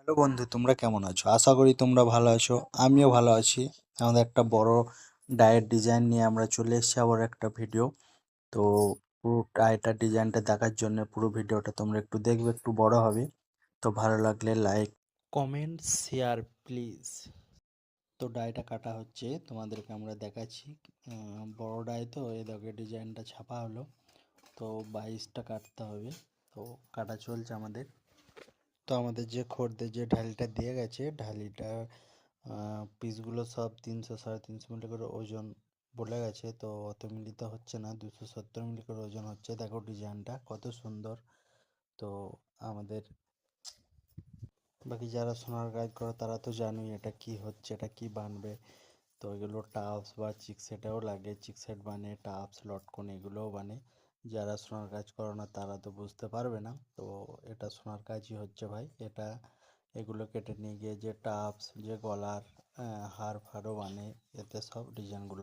Hello বন্ধু, তোমরা কেমন আছো? আশা করি তোমরা ভালো আছো। আমিও ভালো আছি। আমাদের একটা বড় ডায়ের ডিজাইন নিয়ে আমরা চলে এসেছি আবার একটা ভিডিও। তো পুরো ডায়েটার ডিজাইনটা দেখার জন্য পুরো ভিডিওটা তোমরা একটু দেখবে, একটু বড় হবে। তো ভালো লাগলে লাইক কমেন্ট শেয়ার প্লিজ। তো ডাইটা কাটা হচ্ছে, তোমাদেরকে আমরা দেখাচ্ছি। বড় ডাই তো এই দেখো ডিজাইনটা ছাপা হলো। তো 22টা কাটতে হবে। তো কাটা চলছে আমাদের। তো আমাদের যে খদ্দের যে ঢালিটা দিয়ে গেছে, ঢালিটা পিসগুলো সব 300 সাড়ে 300 মিলি করে ওজন বলে গেছে। তো অত মিলিতে হচ্ছে না, 270 মিলি করে ওজন হচ্ছে। দেখো ডিজাইনটা কত সুন্দর। তো আমাদের বাকি যারা সোনার কাজ করে তারা তো জানোই এটা কি হচ্ছে, এটা কি বানবে। তো এগুলো টাপস বা চিকসেটেও লাগে, চিকসেট বানে, টাপস লটকন এগুলোও বানে। যারা সোনার কাজ করে না তারা তো বুঝতে পারবে না। তো এটা সোনার কাজই হচ্ছে ভাই। এটা এগুলো কেটে নিয়ে গিয়ে যে টাপস, যে গলার হার ফারও বানে, এতে সব ডিজাইনগুলো